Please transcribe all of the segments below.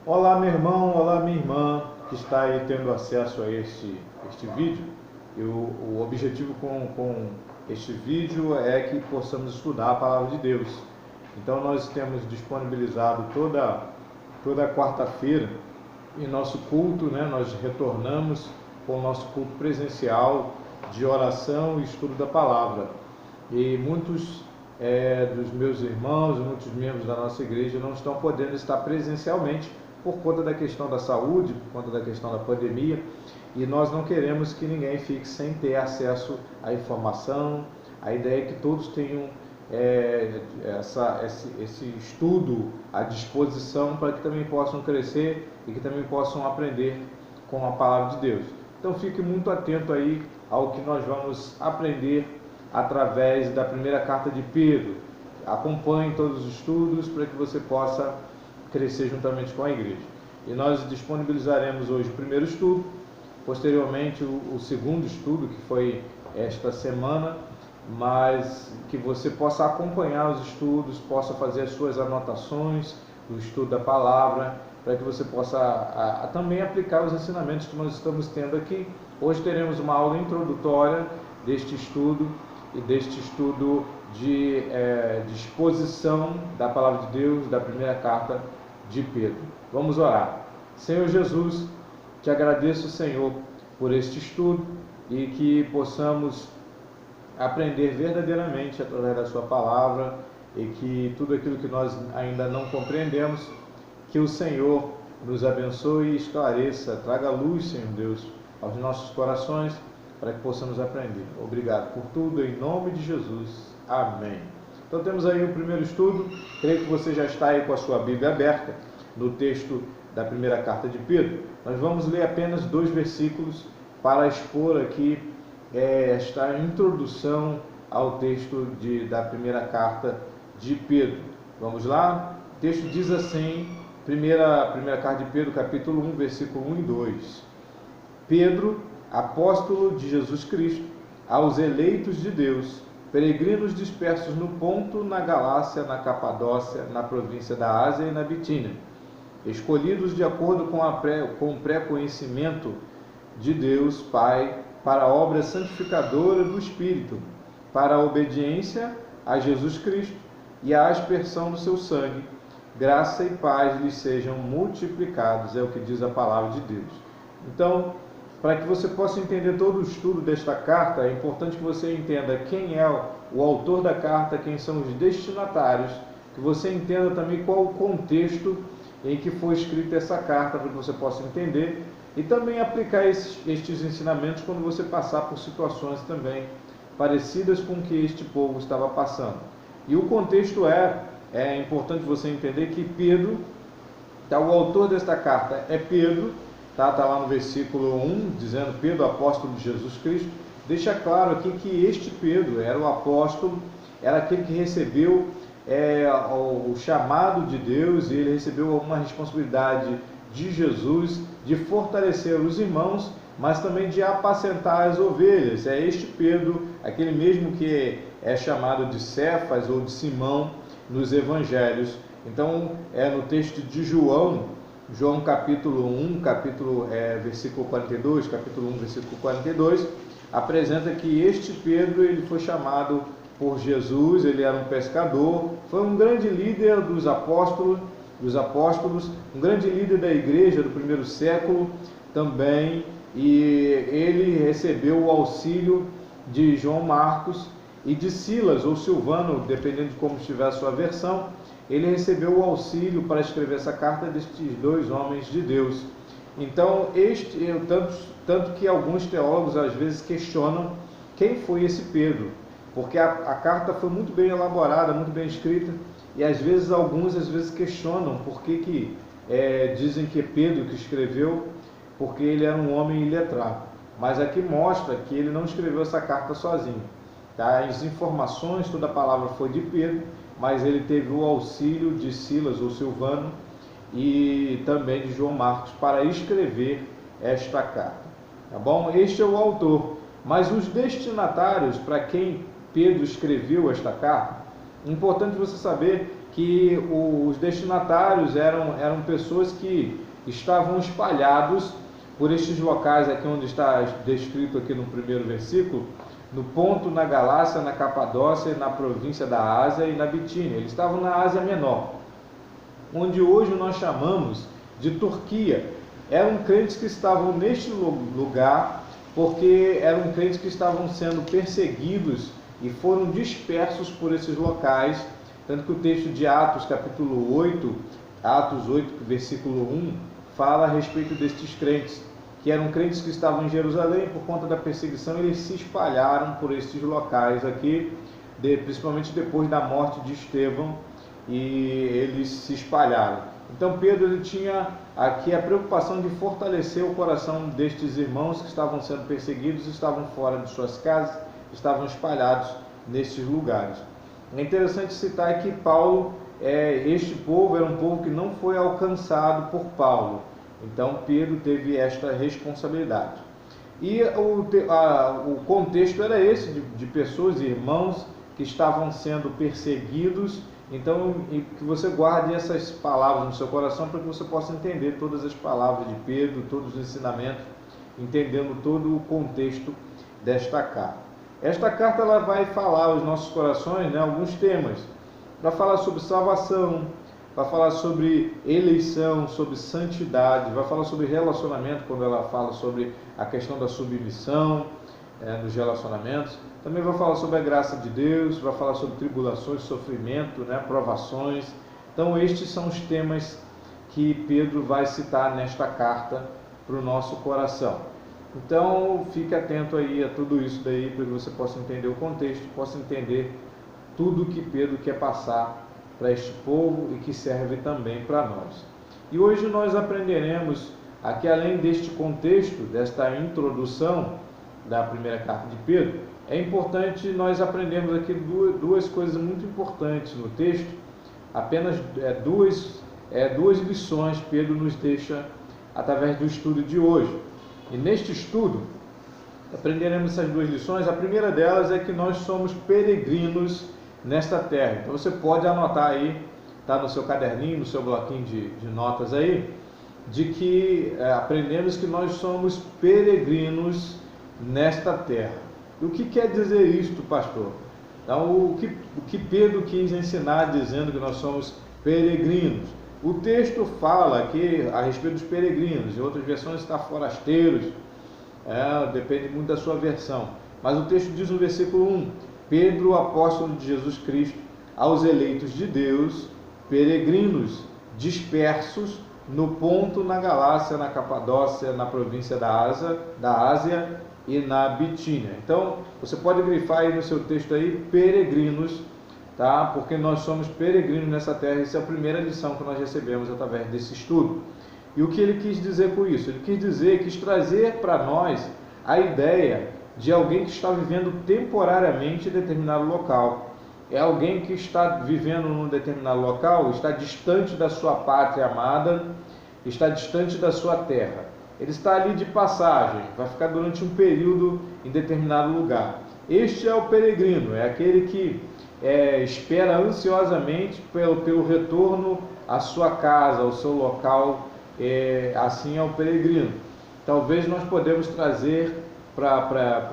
Olá, meu irmão, olá, minha irmã, que está aí tendo acesso a este vídeo. O objetivo com este vídeo é que possamos estudar a Palavra de Deus. Então, nós temos disponibilizado toda quarta-feira em nosso culto, né? Nós retornamos com o nosso culto presencial de oração e estudo da Palavra. E muitos dos meus irmãos, muitos membros da nossa igreja não estão podendo estar presencialmente por conta da questão da saúde, por conta da questão da pandemia, e nós não queremos que ninguém fique sem ter acesso à informação. A ideia é que todos tenham esse estudo à disposição para que também possam crescer e que também possam aprender com a Palavra de Deus. Então fique muito atento aí ao que nós vamos aprender através da primeira carta de Pedro. Acompanhe todos os estudos para que você possa crescer juntamente com a igreja. E nós disponibilizaremos hoje o primeiro estudo, posteriormente o segundo estudo, que foi esta semana, mas que você possa acompanhar os estudos, possa fazer as suas anotações do estudo da palavra, para que você possa também aplicar os ensinamentos que nós estamos tendo aqui. Hoje teremos uma aula introdutória deste estudo e deste estudo de exposição da Palavra de Deus, da primeira carta de Pedro. Vamos orar. Senhor Jesus, te agradeço, Senhor, por este estudo e que possamos aprender verdadeiramente através da sua palavra e que tudo aquilo que nós ainda não compreendemos, que o Senhor nos abençoe e esclareça, traga luz, Senhor Deus, aos nossos corações, para que possamos aprender. Obrigado por tudo, em nome de Jesus. Amém. Então temos aí o primeiro estudo. Creio que você já está aí com a sua Bíblia aberta no texto da primeira carta de Pedro. Nós vamos ler apenas 2 versículos para expor aqui esta introdução ao texto da primeira carta de Pedro. Vamos lá? O texto diz assim, primeira carta de Pedro, capítulo 1, versículo 1 e 2. Pedro, apóstolo de Jesus Cristo, aos eleitos de Deus, peregrinos dispersos no Ponto, na Galácia, na Capadócia, na província da Ásia e na Bitínia, escolhidos de acordo com o pré-conhecimento de Deus Pai, para a obra santificadora do Espírito, para a obediência a Jesus Cristo e a aspersão do seu sangue, graça e paz lhes sejam multiplicados, é o que diz a palavra de Deus. Então, para que você possa entender todo o estudo desta carta, é importante que você entenda quem é o autor da carta, quem são os destinatários, que você entenda também qual o contexto em que foi escrita essa carta, para que você possa entender e também aplicar estes ensinamentos quando você passar por situações também parecidas com o que este povo estava passando. E o contexto é importante você entender que Pedro, o autor desta carta é Pedro, está lá no versículo 1, dizendo Pedro, apóstolo de Jesus Cristo. Deixa claro aqui que este Pedro era o apóstolo, era aquele que recebeu o chamado de Deus, e ele recebeu uma responsabilidade de Jesus de fortalecer os irmãos, mas também de apacentar as ovelhas. É este Pedro, aquele mesmo que é chamado de Cefas ou de Simão nos evangelhos. Então, no texto de João capítulo 1, versículo 42, capítulo 1, versículo 42, apresenta que este Pedro, ele foi chamado por Jesus, ele era um pescador, foi um grande líder dos apóstolos, um grande líder da igreja do primeiro século também, e ele recebeu o auxílio de João Marcos e de Silas ou Silvano, dependendo de como estiver a sua versão. Ele recebeu o auxílio para escrever essa carta destes 2 homens de Deus. Então, tanto que alguns teólogos às vezes questionam quem foi esse Pedro, porque a carta foi muito bem elaborada, muito bem escrita, e às vezes alguns questionam por que dizem que é Pedro que escreveu, porque ele era um homem iletrado. Mas aqui mostra que ele não escreveu essa carta sozinho. As informações, toda a palavra foi de Pedro, mas ele teve o auxílio de Silas ou Silvano e também de João Marcos para escrever esta carta. Tá bom? Este é o autor. Mas os destinatários para quem Pedro escreveu esta carta, é importante você saber que os destinatários eram pessoas que estavam espalhados por estes locais aqui onde está descrito aqui no primeiro versículo, no Ponto, na Galácia, na Capadócia, na província da Ásia e na Bitínia. Eles estavam na Ásia Menor, onde hoje nós chamamos de Turquia. Eram crentes que estavam neste lugar porque eram crentes que estavam sendo perseguidos e foram dispersos por esses locais, tanto que o texto de Atos, capítulo 8, Atos 8, versículo 1, fala a respeito destes crentes, que eram crentes que estavam em Jerusalém. Por conta da perseguição, eles se espalharam por estes locais aqui, principalmente depois da morte de Estevão, e eles se espalharam. Então Pedro ele tinha aqui a preocupação de fortalecer o coração destes irmãos que estavam sendo perseguidos, estavam fora de suas casas, estavam espalhados nestes lugares. É interessante citar que Paulo, este povo era um povo que não foi alcançado por Paulo. Então Pedro teve esta responsabilidade. E o contexto era esse, de pessoas, irmãos, que estavam sendo perseguidos. Então, que você guarde essas palavras no seu coração para que você possa entender todas as palavras de Pedro, todos os ensinamentos, entendendo todo o contexto desta carta. Esta carta ela vai falar aos nossos corações, alguns temas. Vai falar sobre salvação, vai falar sobre eleição, sobre santidade, vai falar sobre relacionamento, quando ela fala sobre a questão da submissão nos relacionamentos. Também vai falar sobre a graça de Deus, vai falar sobre tribulações, sofrimento, provações. Então estes são os temas que Pedro vai citar nesta carta para o nosso coração. Então fique atento aí a tudo isso daí, para que você possa entender o contexto, possa entender tudo que Pedro quer passar para este povo e que serve também para nós. E hoje nós aprenderemos aqui, além deste contexto, desta introdução da primeira carta de Pedro, é importante nós aprendermos aqui duas coisas muito importantes no texto. Apenas duas lições Pedro nos deixa através do estudo de hoje. E neste estudo aprenderemos essas duas lições. A primeira delas é que nós somos peregrinos nesta terra. Então você pode anotar aí, está no seu caderninho, no seu bloquinho de notas aí, de que aprendemos que nós somos peregrinos nesta terra. O que quer dizer isto, pastor? Então, o que Pedro quis ensinar dizendo que nós somos peregrinos? O texto fala aqui a respeito dos peregrinos, em outras versões está forasteiros, depende muito da sua versão. Mas o texto diz no versículo 1, Pedro, apóstolo de Jesus Cristo, aos eleitos de Deus, peregrinos, dispersos no Ponto, na Galácia, na Capadócia, na província da Ásia e na Bitínia. Então, você pode grifar aí no seu texto aí, peregrinos, tá? Porque nós somos peregrinos nessa terra. Essa é a primeira lição que nós recebemos através desse estudo. E o que ele quis dizer com isso? Ele quis trazer para nós a ideia de alguém que está vivendo temporariamente em determinado local. É alguém que está vivendo num determinado local, está distante da sua pátria amada, está distante da sua terra. Ele está ali de passagem, vai ficar durante um período em determinado lugar. Este é o peregrino, é aquele que espera ansiosamente pelo retorno à sua casa, ao seu local, assim é o peregrino. Talvez nós podemos trazer para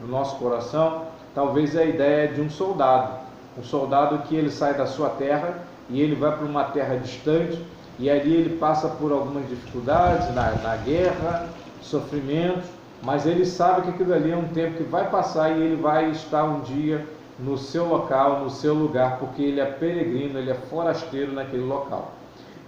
o nosso coração, talvez a ideia de um soldado que ele sai da sua terra e ele vai para uma terra distante, e ali ele passa por algumas dificuldades na guerra, sofrimentos, mas ele sabe que aquilo ali é um tempo que vai passar e ele vai estar um dia no seu local, no seu lugar, porque ele é peregrino, ele é forasteiro naquele local.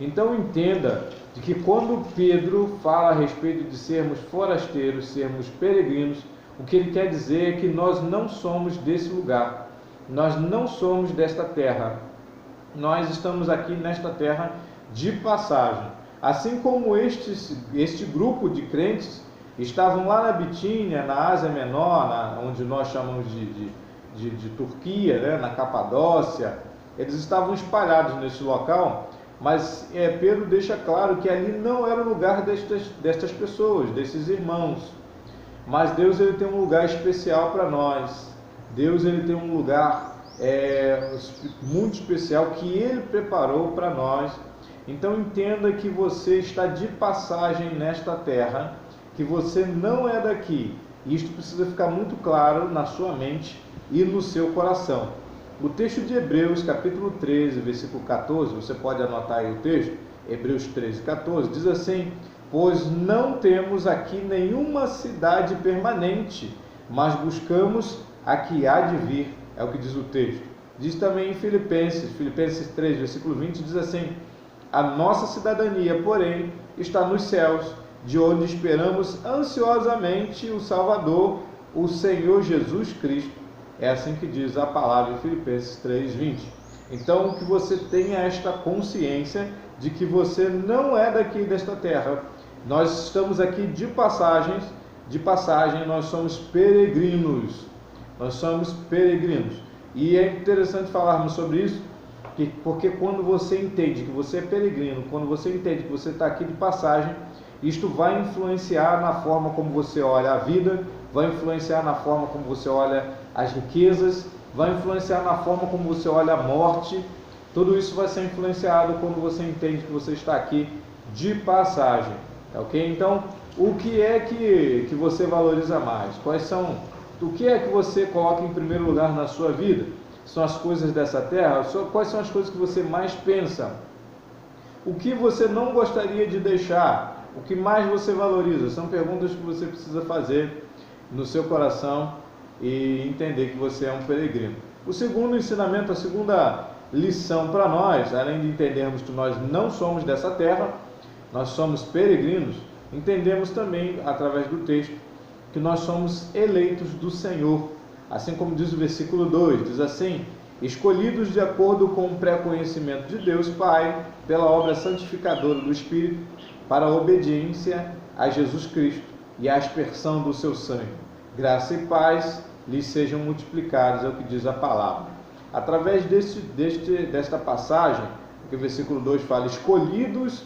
Então entenda de que quando Pedro fala a respeito de sermos forasteiros, sermos peregrinos, o que ele quer dizer é que nós não somos desse lugar, nós não somos desta terra, nós estamos aqui nesta terra de passagem. Assim como este grupo de crentes estavam lá na Bitínia, na Ásia Menor, onde nós chamamos de Turquia, na Capadócia, eles estavam espalhados nesse local, mas Pedro deixa claro que ali não era o lugar destas pessoas, desses irmãos. Mas Deus ele tem um lugar especial para nós. Deus ele tem um lugar muito especial que Ele preparou para nós. Então entenda que você está de passagem nesta terra, que você não é daqui. Isto precisa ficar muito claro na sua mente e no seu coração. O texto de Hebreus, capítulo 13, versículo 14, você pode anotar aí o texto, Hebreus 13, 14, diz assim: pois não temos aqui nenhuma cidade permanente, mas buscamos a que há de vir, é o que diz o texto. Diz também em Filipenses 3, versículo 20, diz assim: a nossa cidadania, porém, está nos céus, de onde esperamos ansiosamente o Salvador, o Senhor Jesus Cristo. É assim que diz a palavra em Filipenses 3, 20. Então, que você tenha esta consciência de que você não é daqui desta terra. Nós estamos aqui de passagem, nós somos peregrinos. Nós somos peregrinos. E é interessante falarmos sobre isso, porque quando você entende que você é peregrino, quando você entende que você está aqui de passagem, isto vai influenciar na forma como você olha a vida, vai influenciar na forma como você olha as riquezas, vai influenciar na forma como você olha a morte. Tudo isso vai ser influenciado quando você entende que você está aqui de passagem, ok? Então, o que é que você valoriza mais? O que é que você coloca em primeiro lugar na sua vida? São as coisas dessa terra? Quais são as coisas que você mais pensa? O que você não gostaria de deixar? O que mais você valoriza? São perguntas que você precisa fazer no seu coração e entender que você é um peregrino. O segundo ensinamento, a segunda lição para nós, além de entendermos que nós não somos dessa terra, nós somos peregrinos, entendemos também, através do texto, que nós somos eleitos do Senhor. Assim como diz o versículo 2, diz assim: escolhidos de acordo com o pré-conhecimento de Deus Pai, pela obra santificadora do Espírito, para a obediência a Jesus Cristo e a aspersão do seu sangue. Graça e paz lhes sejam multiplicados, é o que diz a palavra. Através desta passagem, que o versículo 2 fala, escolhidos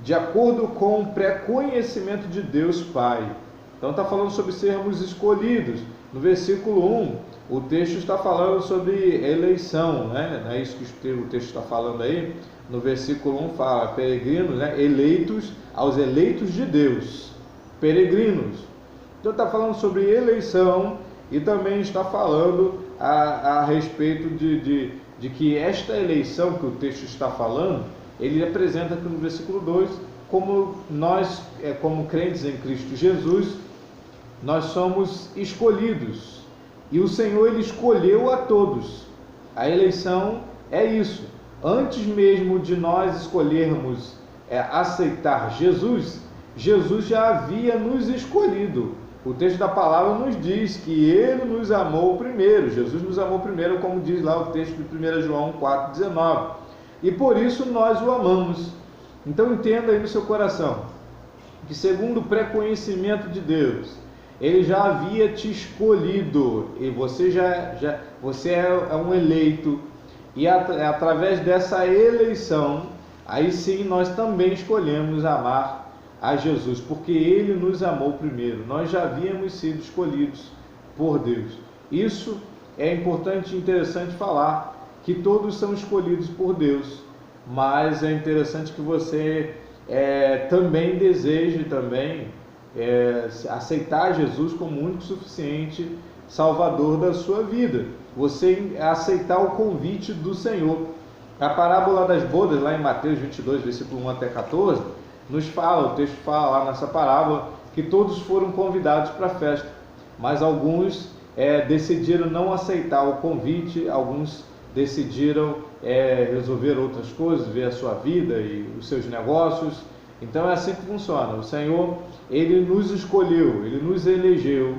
de acordo com o pré-conhecimento de Deus Pai. Então está falando sobre sermos escolhidos. No versículo 1, o texto está falando sobre eleição, né? Não é isso que o texto está falando aí? No versículo 1 fala, peregrinos, né? Eleitos, aos eleitos de Deus, peregrinos. Então está falando sobre eleição e também está falando a respeito de que esta eleição que o texto está falando, ele apresenta aqui no versículo 2, como nós, como crentes em Cristo Jesus, nós somos escolhidos. E o Senhor, Ele escolheu a todos. A eleição é isso. Antes mesmo de nós escolhermos aceitar Jesus, Jesus já havia nos escolhido. O texto da palavra nos diz que Ele nos amou primeiro. Jesus nos amou primeiro, como diz lá o texto de 1 João 4,19. E por isso nós o amamos. Então entenda aí no seu coração, que segundo o pré-conhecimento de Deus, Ele já havia te escolhido, e você você é um eleito, e através dessa eleição, aí sim nós também escolhemos amar a Jesus, porque Ele nos amou primeiro. Nós já havíamos sido escolhidos por Deus. Isso é importante e interessante falar, que todos são escolhidos por Deus, mas é interessante que você também deseje aceitar Jesus como único suficiente Salvador da sua vida. Você aceitar o convite do Senhor. A parábola das bodas, lá em Mateus 22, versículo 1 até 14, nos fala, o texto fala lá nessa parábola, que todos foram convidados para a festa, mas alguns decidiram não aceitar o convite, alguns decidiram resolver outras coisas, ver a sua vida e os seus negócios. Então é assim que funciona. O Senhor, Ele nos escolheu, Ele nos elegeu,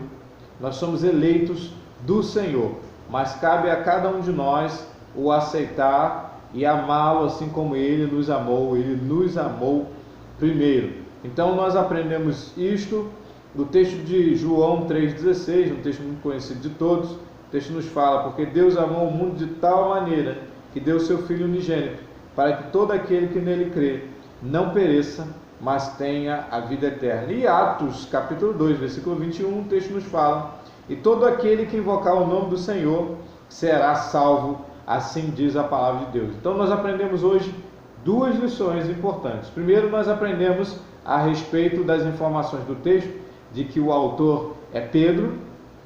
nós somos eleitos do Senhor, mas cabe a cada um de nós o aceitar e amá-lo assim como Ele nos amou primeiro. Então nós aprendemos isto do texto de João 3,16, um texto muito conhecido de todos. O texto nos fala, porque Deus amou o mundo de tal maneira que deu o seu Filho unigênito, para que todo aquele que nele crê não pereça, mas tenha a vida eterna. E Atos, capítulo 2, versículo 21, o texto nos fala, e todo aquele que invocar o nome do Senhor será salvo, assim diz a palavra de Deus. Então nós aprendemos hoje duas lições importantes. Primeiro, nós aprendemos a respeito das informações do texto, de que o autor é Pedro,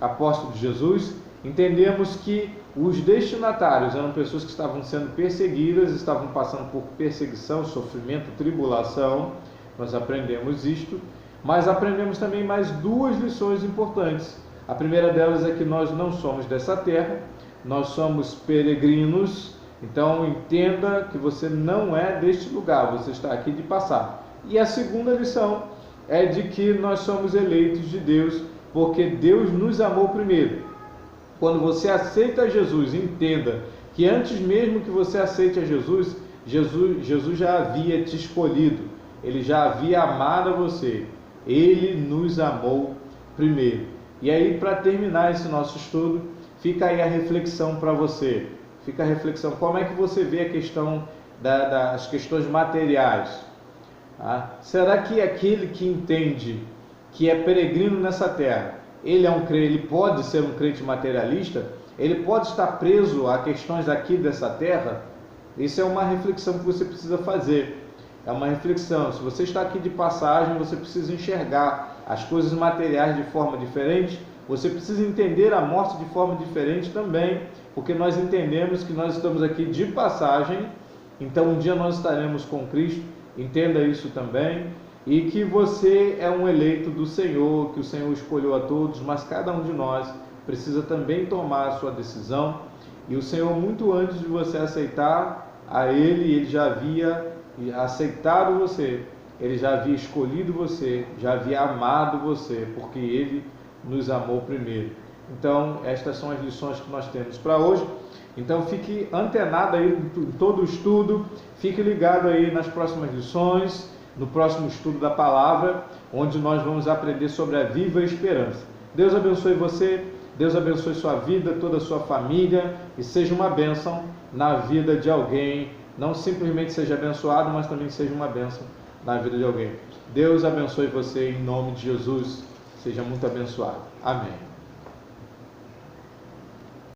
apóstolo de Jesus. Entendemos que os destinatários eram pessoas que estavam sendo perseguidas, estavam passando por perseguição, sofrimento, tribulação. Nós aprendemos isto, mas aprendemos também mais duas lições importantes. A primeira delas é que nós não somos dessa terra, nós somos peregrinos. Então entenda que você não é deste lugar, você está aqui de passagem. E a segunda lição é de que nós somos eleitos de Deus, porque Deus nos amou primeiro. Quando você aceita Jesus, entenda que antes mesmo que você aceite a Jesus, Jesus já havia te escolhido, Ele já havia amado a você, Ele nos amou primeiro. E aí, para terminar esse nosso estudo, fica aí a reflexão para você. Fica a reflexão, como é que você vê a questão das questões materiais? Será que aquele que entende que é peregrino nessa terra, ele pode ser um crente materialista? Ele pode estar preso a questões aqui dessa terra? Isso é uma reflexão que você precisa fazer. É uma reflexão. Se você está aqui de passagem, você precisa enxergar as coisas materiais de forma diferente. Você precisa entender a morte de forma diferente também, porque nós entendemos que nós estamos aqui de passagem. Então um dia nós estaremos com Cristo. Entenda isso também. E que você é um eleito do Senhor, que o Senhor escolheu a todos, mas cada um de nós precisa também tomar a sua decisão. E o Senhor, muito antes de você aceitar a Ele já havia aceitado você, Ele já havia escolhido você, já havia amado você, porque Ele nos amou primeiro. Então, estas são as lições que nós temos para hoje. Então, fique antenado aí em todo o estudo, fique ligado aí nas próximas lições, no próximo estudo da palavra, onde nós vamos aprender sobre a viva esperança. Deus abençoe você, Deus abençoe sua vida, toda a sua família, e seja uma bênção na vida de alguém. Não simplesmente seja abençoado, mas também seja uma bênção na vida de alguém. Deus abençoe você em nome de Jesus. Seja muito abençoado. Amém.